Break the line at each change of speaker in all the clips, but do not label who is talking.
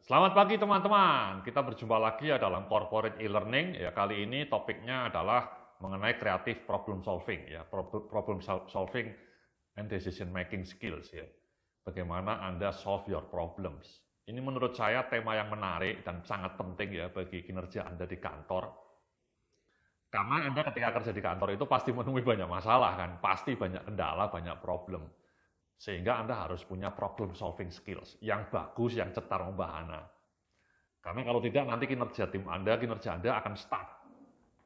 Selamat pagi teman-teman, kita berjumpa lagi ya dalam corporate e-learning. Ya, kali ini topiknya adalah mengenai creative problem solving ya, problem solving and decision making skills ya. Bagaimana Anda solve your problems. Ini menurut saya tema yang menarik dan sangat penting ya bagi kinerja Anda di kantor. Karena Anda ketika kerja di kantor itu pasti menemui banyak masalah kan, pasti banyak kendala, banyak problem. Sehingga Anda harus punya problem solving skills yang bagus, yang cetar membahana. Karena kalau tidak nanti kinerja tim Anda, kinerja Anda akan stuck.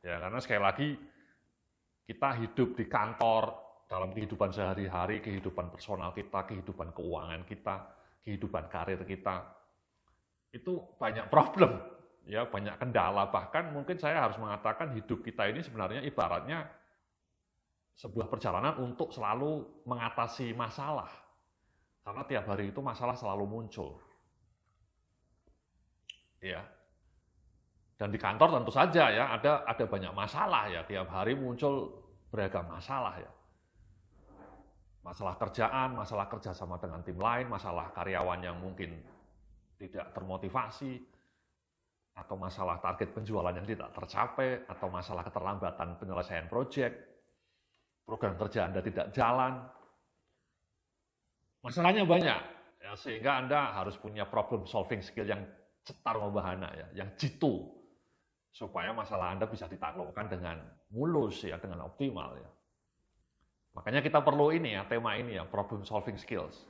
Ya, karena sekali lagi kita hidup di kantor, dalam kehidupan sehari-hari, kehidupan personal kita, kehidupan keuangan kita, kehidupan karir kita, itu banyak problem, ya banyak kendala. Bahkan mungkin saya harus mengatakan hidup kita ini sebenarnya ibaratnya sebuah perjalanan untuk selalu mengatasi masalah. Karena tiap hari itu masalah selalu muncul. Ya. Dan di kantor tentu saja ya ada banyak masalah ya, tiap hari muncul beragam masalah ya. Masalah kerjaan, masalah kerja sama dengan tim lain, masalah karyawan yang mungkin tidak termotivasi, atau masalah target penjualan yang tidak tercapai, atau masalah keterlambatan penyelesaian proyek, program kerja Anda tidak jalan. Masalahnya banyak, ya, sehingga Anda harus punya problem solving skill yang cetar membahana ya, yang jitu, supaya masalah Anda bisa ditaklukkan dengan mulus ya, dengan optimal ya. Makanya kita perlu ini ya, tema ini ya, problem solving skills.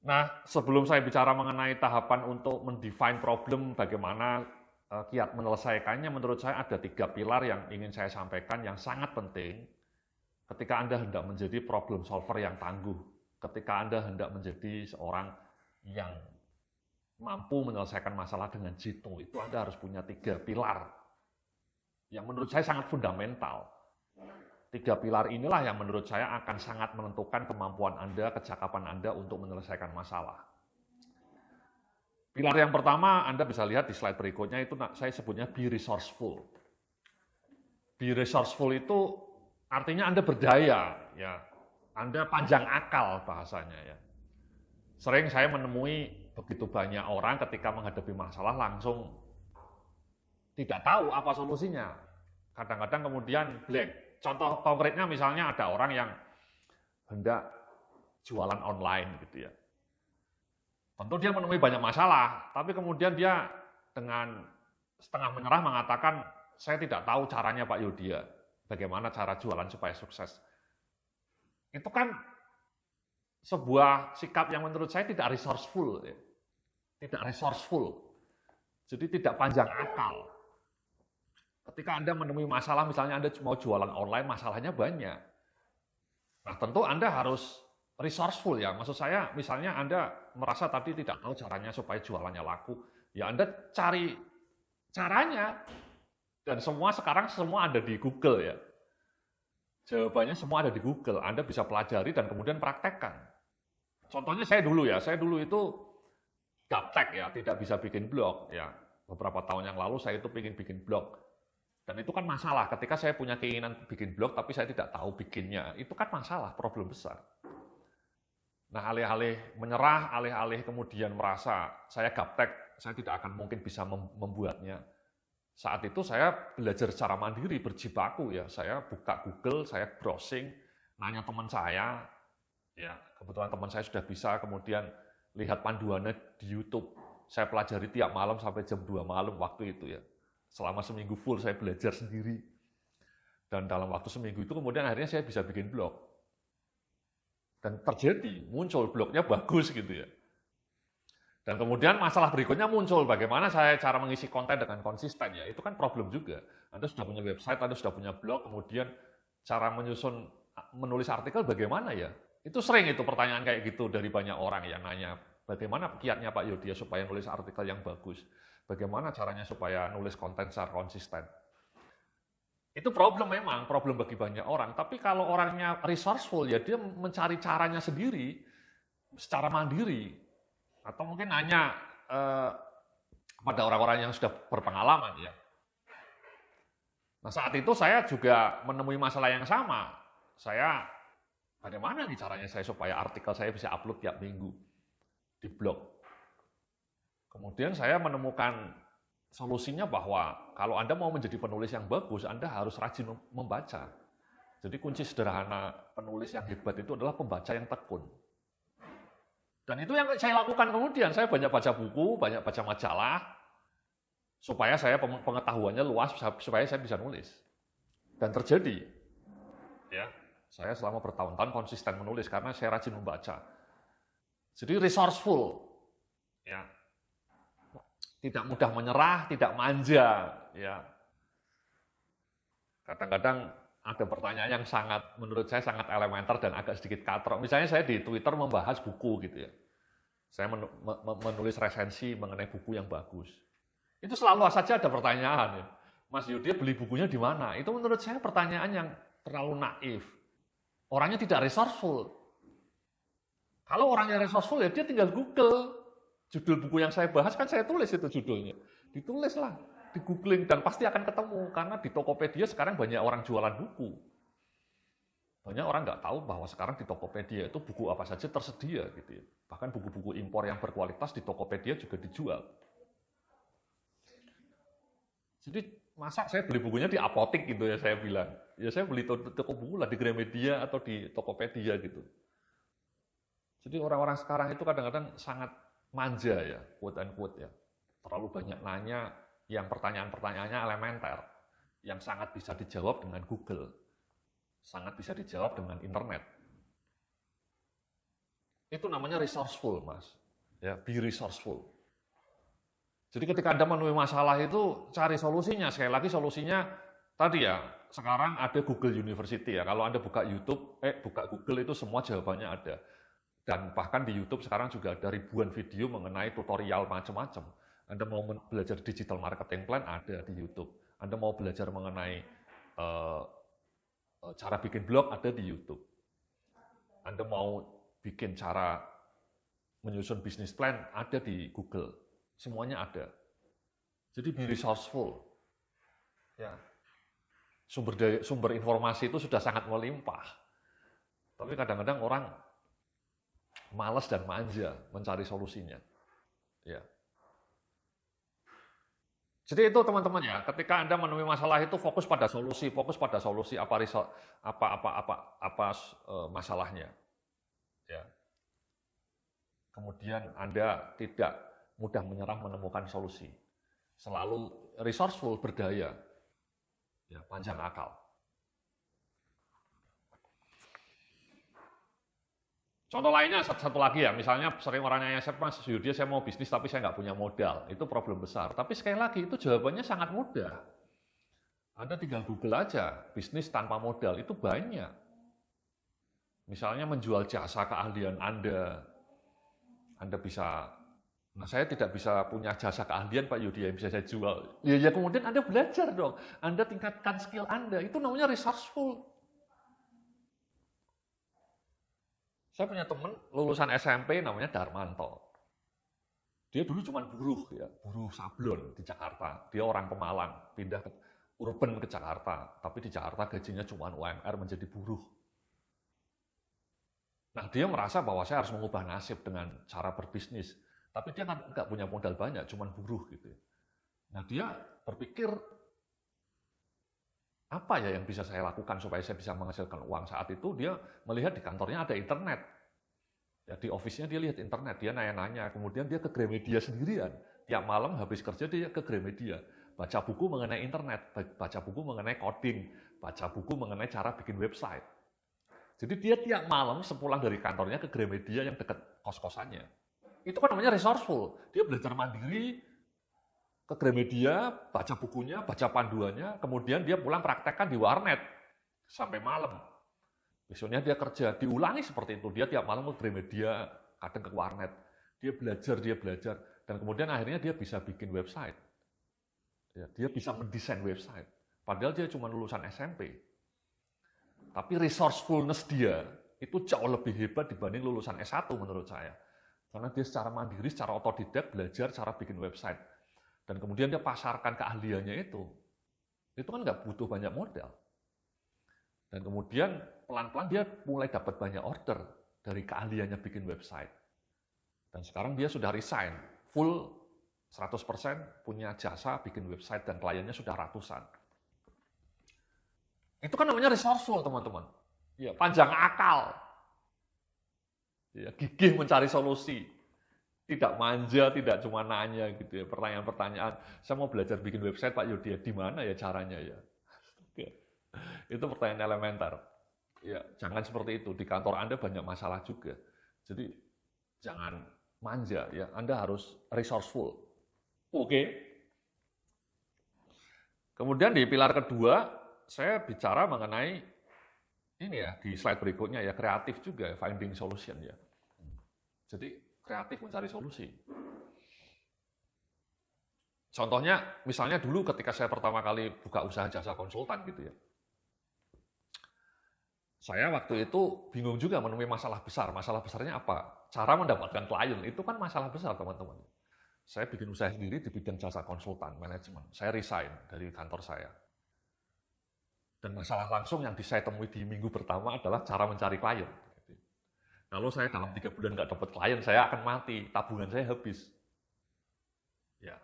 Nah, sebelum saya bicara mengenai tahapan untuk mendefine problem, bagaimana kiat menyelesaikannya, menurut saya ada 3 pilar yang ingin saya sampaikan yang sangat penting ketika Anda hendak menjadi problem solver yang tangguh, ketika Anda hendak menjadi seorang yang mampu menyelesaikan masalah dengan jitu. Itu Anda harus punya 3 pilar yang menurut saya sangat fundamental. 3 pilar inilah yang menurut saya akan sangat menentukan kemampuan Anda, kecakapan Anda untuk menyelesaikan masalah. Pilar yang pertama, Anda bisa lihat di slide berikutnya, itu saya sebutnya be resourceful. Be resourceful itu artinya Anda berdaya, ya. Anda panjang akal bahasanya ya. Sering saya menemui begitu banyak orang ketika menghadapi masalah langsung tidak tahu apa solusinya. Kadang-kadang kemudian blank. Contoh konkretnya misalnya ada orang yang hendak jualan online gitu ya. Tentu dia menemui banyak masalah, tapi kemudian dia dengan setengah menyerah mengatakan, saya tidak tahu caranya Pak Yudia, bagaimana cara jualan supaya sukses. Itu kan sebuah sikap yang menurut saya tidak resourceful. Ya. Tidak resourceful. Jadi tidak panjang akal. Ketika Anda menemui masalah, misalnya Anda mau jualan online, masalahnya banyak. Nah, tentu Anda harus resourceful ya. Maksud saya, misalnya Anda merasa tadi tidak tahu caranya supaya jualannya laku, ya Anda cari caranya. Dan sekarang semua ada di Google ya. Jawabannya semua ada di Google. Anda bisa pelajari dan kemudian praktekkan. Contohnya saya dulu itu gaptek ya, tidak bisa bikin blog ya. Beberapa tahun yang lalu saya itu ingin bikin blog. Dan itu kan masalah, ketika saya punya keinginan bikin blog, tapi saya tidak tahu bikinnya. Itu kan masalah, problem besar. Nah, alih-alih menyerah, alih-alih kemudian merasa saya gaptek, saya tidak akan mungkin bisa membuatnya. Saat itu saya belajar secara mandiri, berjibaku ya. Saya buka Google, saya browsing, nanya teman saya, ya kebetulan teman saya sudah bisa, kemudian lihat panduannya di YouTube. Saya pelajari tiap malam sampai jam 2 malam waktu itu ya. Selama seminggu full saya belajar sendiri. Dan dalam waktu seminggu itu kemudian akhirnya saya bisa bikin blog. Dan terjadi, muncul blognya bagus gitu ya. Dan kemudian masalah berikutnya muncul, bagaimana saya cara mengisi konten dengan konsisten ya. Itu kan problem juga. Anda sudah punya website, Anda sudah punya blog, kemudian cara menulis artikel bagaimana ya. Itu sering itu pertanyaan kayak gitu dari banyak orang yang nanya, bagaimana kiatnya Pak Yudia supaya nulis artikel yang bagus. Bagaimana caranya supaya nulis konten secara konsisten. Itu problem memang, problem bagi banyak orang. Tapi kalau orangnya resourceful, ya dia mencari caranya sendiri, secara mandiri. Atau mungkin nanya pada orang-orang yang sudah berpengalaman. Ya. Nah saat itu saya juga menemui masalah yang sama. Bagaimana nih caranya saya supaya artikel saya bisa upload tiap minggu di blog. Kemudian saya menemukan solusinya bahwa kalau Anda mau menjadi penulis yang bagus, Anda harus rajin membaca. Jadi kunci sederhana penulis yang hebat itu adalah pembaca yang tekun. Dan itu yang saya lakukan kemudian. Saya banyak baca buku, banyak baca majalah, supaya saya pengetahuannya luas, supaya saya bisa nulis. Dan terjadi. Ya, saya selama bertahun-tahun konsisten menulis karena saya rajin membaca. Jadi resourceful. Ya. Tidak mudah menyerah, tidak manja. Ya. Kadang-kadang ada pertanyaan yang menurut saya sangat elementer dan agak sedikit katrok. Misalnya saya di Twitter membahas buku gitu ya. Saya menulis resensi mengenai buku yang bagus. Itu selalu saja ada pertanyaan ya. Mas Yudi beli bukunya di mana? Itu menurut saya pertanyaan yang terlalu naif. Orangnya tidak resourceful. Kalau orangnya resourceful ya dia tinggal Google. Judul buku yang saya bahas kan saya tulis itu judulnya. Ditulislah, di googling dan pasti akan ketemu. Karena di Tokopedia sekarang banyak orang jualan buku. Banyak orang nggak tahu bahwa sekarang di Tokopedia itu buku apa saja tersedia gitu ya. Bahkan buku-buku impor yang berkualitas di Tokopedia juga dijual. Jadi masa saya beli bukunya di apotik gitu ya saya bilang. Ya saya beli toko buku lah di Gramedia atau di Tokopedia gitu. Jadi orang-orang sekarang itu kadang-kadang sangat manja ya, quote and quote ya. Terlalu banyak nanya yang pertanyaan-pertanyaannya elementer. Yang sangat bisa dijawab dengan Google. Sangat bisa dijawab dengan internet. Itu namanya resourceful, Mas. Ya, be resourceful. Jadi ketika Anda menemui masalah itu cari solusinya. Sekali lagi solusinya tadi ya, sekarang ada Google University ya. Kalau Anda buka YouTube, buka Google itu semua jawabannya ada. Dan bahkan di YouTube sekarang juga ada ribuan video mengenai tutorial macam-macam. Anda mau belajar digital marketing plan ada di YouTube. Anda mau belajar mengenai cara bikin blog ada di YouTube. Anda mau bikin cara menyusun bisnis plan ada di Google. Semuanya ada. Jadi be resourceful. Ya. Sumber informasi itu sudah sangat melimpah. Tapi kadang-kadang orang malas dan manja mencari solusinya. Ya. Jadi itu teman-teman ya, ketika Anda menemui masalah itu fokus pada solusi apa masalahnya. Ya. Kemudian Anda tidak mudah menyerah menemukan solusi. Selalu resourceful, berdaya. Ya, panjang akal. Contoh lainnya, satu lagi ya, misalnya sering orang nanya, Mas Yudi saya mau bisnis tapi saya nggak punya modal. Itu problem besar. Tapi sekali lagi, itu jawabannya sangat mudah. Anda tinggal Google aja, bisnis tanpa modal, itu banyak. Misalnya menjual jasa keahlian Anda bisa, nah saya tidak bisa punya jasa keahlian Pak Yudi yang bisa saya jual. Ya kemudian Anda belajar dong, Anda tingkatkan skill Anda, itu namanya resourceful. Saya punya teman lulusan SMP namanya Darmanto. Dia dulu cuma buruh sablon di Jakarta. Dia orang Pemalang, pindah ke urban ke Jakarta. Tapi di Jakarta gajinya cuma UMR menjadi buruh. Nah dia merasa bahwa saya harus mengubah nasib dengan cara berbisnis. Tapi dia kan nggak punya modal banyak, cuma buruh gitu. Nah dia berpikir, apa ya yang bisa saya lakukan supaya saya bisa menghasilkan uang? Saat itu dia melihat di kantornya ada internet. Ya, di office-nya dia lihat internet, dia nanya-nanya. Kemudian dia ke Gramedia sendirian. Tiap malam habis kerja dia ke Gramedia. Baca buku mengenai internet, baca buku mengenai coding, baca buku mengenai cara bikin website. Jadi dia tiap malam sepulang dari kantornya ke Gramedia yang dekat kos-kosannya. Itu kan namanya resourceful. Dia belajar mandiri, ke Gramedia, baca bukunya, baca panduannya, kemudian dia pulang praktekkan di warnet sampai malam. Besoknya dia kerja, diulangi seperti itu. Dia tiap malam ke Gramedia, kadang ke warnet. Dia belajar, dan kemudian akhirnya dia bisa bikin website. Ya, dia bisa mendesain website. Padahal dia cuma lulusan SMP. Tapi resourcefulness dia itu jauh lebih hebat dibanding lulusan S1 menurut saya. Karena dia secara mandiri, secara otodidak belajar cara bikin website. Dan kemudian dia pasarkan keahliannya itu kan nggak butuh banyak modal. Dan kemudian pelan-pelan dia mulai dapat banyak order dari keahliannya bikin website. Dan sekarang dia sudah resign, full 100% punya jasa bikin website dan kliennya sudah ratusan. Itu kan namanya resourceful, teman-teman. Ya, panjang akal. Ya, gigih mencari solusi. Tidak manja, tidak cuma nanya gitu ya, pertanyaan-pertanyaan. Saya mau belajar bikin website, Pak Yudi, di mana ya caranya ya? Itu pertanyaan elementer. Ya, jangan seperti itu. Di kantor Anda banyak masalah juga. Jadi jangan manja ya. Anda harus resourceful. Oke. Kemudian di pilar kedua, saya bicara mengenai ini ya, di slide berikutnya ya, kreatif juga, finding solution ya. Jadi kreatif mencari solusi. Contohnya, misalnya dulu ketika saya pertama kali buka usaha jasa konsultan gitu ya. Saya waktu itu bingung juga menemui masalah besar. Masalah besarnya apa? Cara mendapatkan klien, itu kan masalah besar, teman-teman. Saya bikin usaha sendiri di bidang jasa konsultan, manajemen. Saya resign dari kantor saya. Dan masalah langsung yang saya temui di minggu pertama adalah cara mencari klien. Kalau saya dalam 3 bulan nggak dapat klien, saya akan mati, tabungan saya habis. Ya.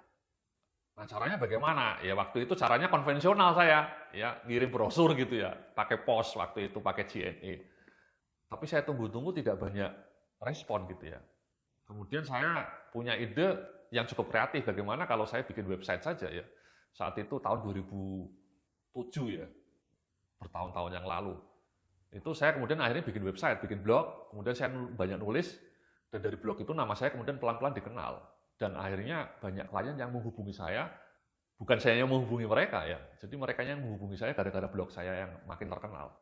Nah, caranya bagaimana? Ya waktu itu caranya konvensional saya, ya ngirim brosur gitu ya, pakai pos waktu itu, pakai JNE. Tapi saya tunggu-tunggu tidak banyak respon gitu ya. Kemudian saya punya ide yang cukup kreatif, bagaimana kalau saya bikin website saja ya. Saat itu tahun 2007 ya, bertahun-tahun yang lalu. Itu saya kemudian akhirnya bikin website, bikin blog, kemudian saya banyak nulis, dan dari blog itu nama saya kemudian pelan-pelan dikenal. Dan akhirnya banyak klien yang menghubungi saya, bukan saya yang menghubungi mereka ya, jadi mereka yang menghubungi saya gara-gara blog saya yang makin terkenal.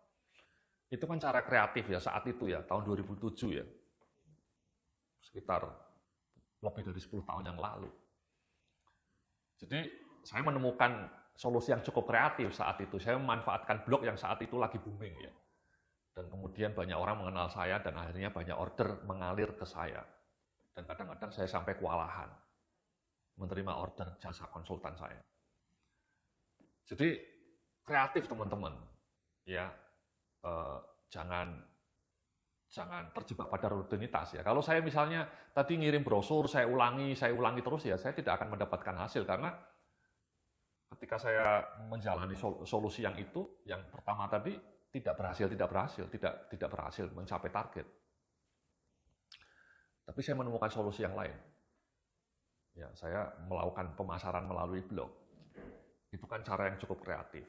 Itu kan cara kreatif ya saat itu ya, tahun 2007 ya, sekitar lebih dari 10 tahun yang lalu. Jadi saya menemukan solusi yang cukup kreatif saat itu, saya memanfaatkan blog yang saat itu lagi booming ya. Dan kemudian banyak orang mengenal saya dan akhirnya banyak order mengalir ke saya. Dan kadang-kadang saya sampai kewalahan menerima order jasa konsultan saya. Jadi kreatif teman-teman, ya jangan terjebak pada rutinitas ya. Kalau saya misalnya tadi ngirim brosur, saya ulangi terus ya, saya tidak akan mendapatkan hasil karena ketika saya menjalani solusi yang itu, yang pertama tadi tidak berhasil mencapai target. Tapi saya menemukan solusi yang lain. Ya, saya melakukan pemasaran melalui blog. Itu kan cara yang cukup kreatif.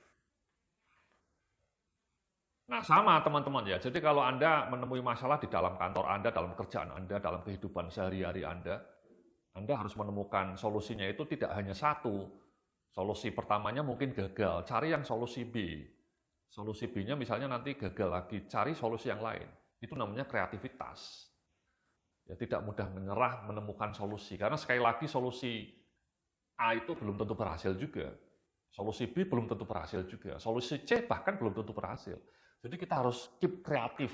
Nah, sama teman-teman ya. Jadi kalau Anda menemui masalah di dalam kantor Anda, dalam kerjaan Anda, dalam kehidupan sehari-hari Anda harus menemukan solusinya itu tidak hanya satu. Solusi pertamanya mungkin gagal, cari yang solusi B. Solusi B-nya misalnya nanti gagal lagi, cari solusi yang lain. Itu namanya kreativitas. Ya, tidak mudah menyerah menemukan solusi. Karena sekali lagi solusi A itu belum tentu berhasil juga. Solusi B belum tentu berhasil juga. Solusi C bahkan belum tentu berhasil. Jadi kita harus keep kreatif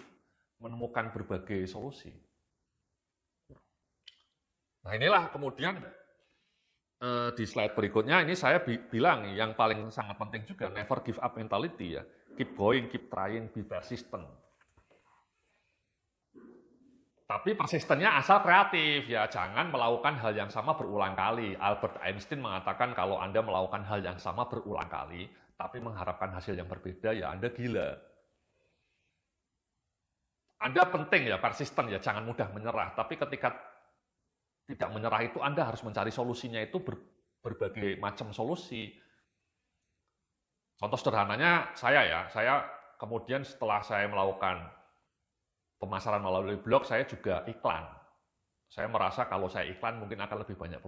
menemukan berbagai solusi. Nah inilah kemudian di slide berikutnya ini saya bilang yang paling sangat penting juga, never give up mentality ya. Keep going, keep trying, be persistent. Tapi persistennya asal kreatif ya, jangan melakukan hal yang sama berulang kali. Albert Einstein mengatakan kalau Anda melakukan hal yang sama berulang kali, tapi mengharapkan hasil yang berbeda ya Anda gila. Anda penting ya persisten ya, jangan mudah menyerah. Tapi ketika tidak menyerah itu Anda harus mencari solusinya itu berbagai macam solusi. Contoh sederhananya saya kemudian setelah saya melakukan pemasaran melalui blog, saya juga iklan. Saya merasa kalau saya iklan mungkin akan lebih banyak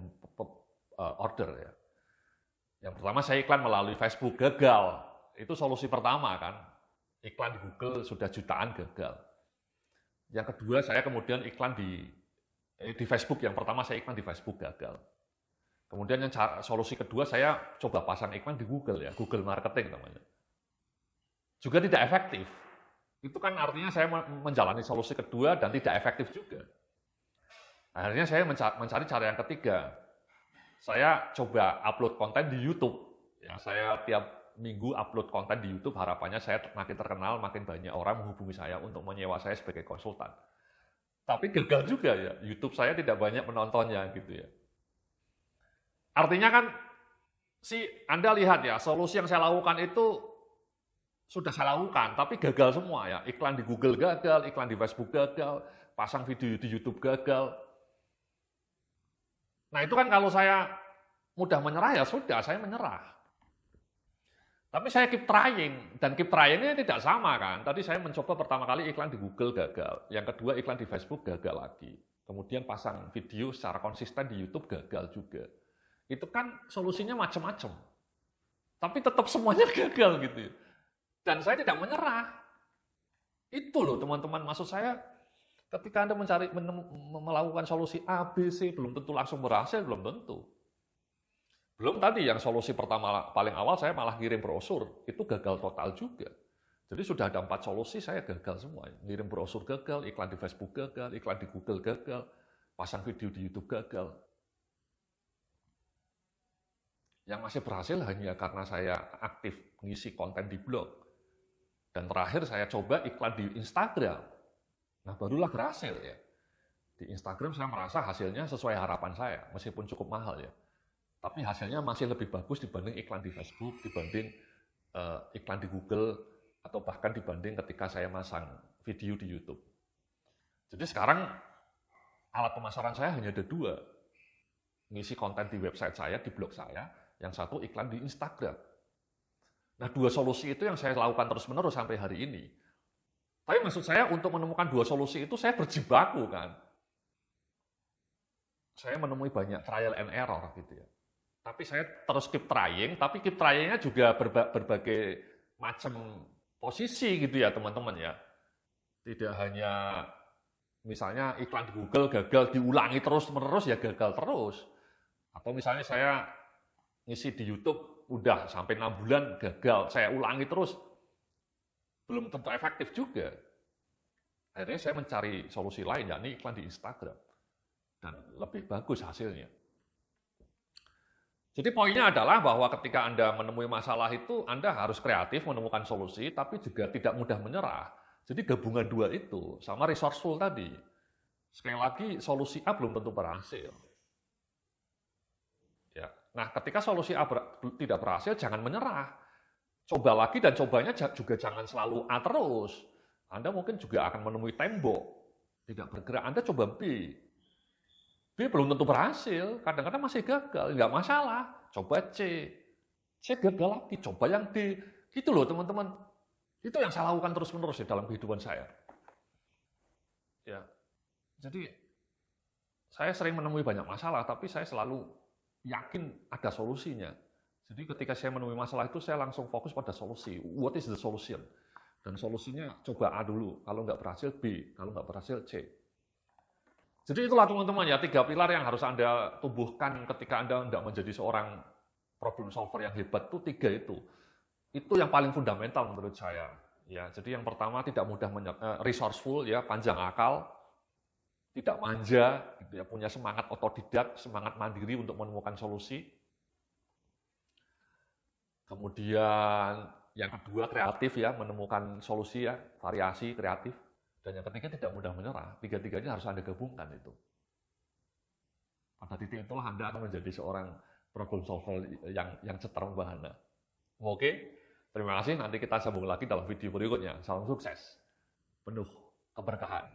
order ya. Yang pertama saya iklan melalui Facebook, gagal. Itu solusi pertama kan. Iklan di Google sudah jutaan, gagal. Yang kedua saya kemudian iklan di Facebook. Yang pertama saya iklan di Facebook, gagal. Kemudian yang solusi kedua saya coba pasang iklan di Google ya, Google Marketing namanya. Juga tidak efektif. Itu kan artinya saya menjalani solusi kedua dan tidak efektif juga. Akhirnya saya mencari cara yang ketiga. Saya coba upload konten di YouTube. Ya, saya tiap minggu upload konten di YouTube, harapannya saya makin terkenal, makin banyak orang menghubungi saya untuk menyewa saya sebagai konsultan. Tapi gagal juga ya, YouTube saya tidak banyak penontonnya gitu ya. Artinya kan, Anda lihat ya, solusi yang saya lakukan itu sudah saya lakukan, tapi gagal semua ya. Iklan di Google gagal, iklan di Facebook gagal, pasang video di YouTube gagal. Nah itu kan kalau saya mudah menyerah ya sudah, saya menyerah. Tapi saya keep trying, dan keep trying-nya tidak sama kan. Tadi saya mencoba pertama kali iklan di Google gagal, yang kedua iklan di Facebook gagal lagi. Kemudian pasang video secara konsisten di YouTube gagal juga. Itu kan solusinya macam-macam. Tapi tetap semuanya gagal gitu ya. Dan saya tidak menyerah. Itu loh teman-teman, maksud saya ketika Anda melakukan solusi A, B, C, belum tentu langsung berhasil, belum tentu. Belum tadi yang solusi pertama paling awal saya malah kirim brosur, itu gagal total juga. Jadi sudah ada 4 solusi, saya gagal semua. Ngirim brosur gagal, iklan di Facebook gagal, iklan di Google gagal, pasang video di YouTube gagal. Yang masih berhasil hanya karena saya aktif ngisi konten di blog. Dan terakhir saya coba iklan di Instagram. Nah barulah berhasil ya. Di Instagram saya merasa hasilnya sesuai harapan saya, meskipun cukup mahal ya. Tapi hasilnya masih lebih bagus dibanding iklan di Facebook, dibanding iklan di Google, atau bahkan dibanding ketika saya masang video di YouTube. Jadi sekarang alat pemasaran saya hanya ada 2. Ngisi konten di website saya, di blog saya, yang satu iklan di Instagram. Nah 2 solusi itu yang saya lakukan terus-menerus sampai hari ini. Tapi maksud saya untuk menemukan 2 solusi itu saya berjibaku kan. Saya menemui banyak trial and error gitu ya. Tapi saya terus keep trying, tapi keep trying-nya juga berbagai macam posisi gitu ya teman-teman ya. Tidak hanya misalnya iklan di Google gagal, diulangi terus-menerus ya gagal terus. Atau misalnya saya ngisi di YouTube udah sampai 6 bulan gagal, saya ulangi terus, belum tentu efektif juga. Akhirnya saya mencari solusi lain, yakni iklan di Instagram. Dan lebih bagus hasilnya. Jadi poinnya adalah bahwa ketika Anda menemui masalah itu, Anda harus kreatif menemukan solusi, tapi juga tidak mudah menyerah. Jadi gabungan 2 itu, sama resourceful tadi. Sekali lagi, solusi A belum tentu berhasil. Ya. Nah, ketika solusi A tidak berhasil, jangan menyerah. Coba lagi dan cobanya juga jangan selalu A terus. Anda mungkin juga akan menemui tembok, tidak bergerak. Anda coba B. B belum tentu berhasil, kadang-kadang masih gagal, nggak masalah. Coba C. C gagal lagi, coba yang D. Gitu loh teman-teman. Itu yang saya lakukan terus-menerus dalam kehidupan saya. Ya. Jadi, saya sering menemui banyak masalah, tapi saya selalu yakin ada solusinya. Jadi ketika saya menemui masalah itu, saya langsung fokus pada solusi. What is the solution? Dan solusinya coba A dulu. Kalau nggak berhasil, B. Kalau nggak berhasil, C. Jadi itulah teman-teman ya, 3 pilar yang harus Anda tumbuhkan ketika Anda tidak menjadi seorang problem solver yang hebat itu 3 itu. Itu yang paling fundamental menurut saya. Ya, jadi yang pertama tidak mudah resourceful ya, panjang akal, tidak manja, gitu ya, punya semangat otodidak, semangat mandiri untuk menemukan solusi. Kemudian yang kedua kreatif ya, menemukan solusi ya, variasi kreatif. Dan yang ketiga tidak mudah menyerah. 3-tiganya harus Anda gabungkan itu. Pada titik itulah Anda akan menjadi seorang problem solver yang cetar membahana. Oke, terima kasih. Nanti kita sambung lagi dalam video berikutnya. Salam sukses, penuh keberkahan.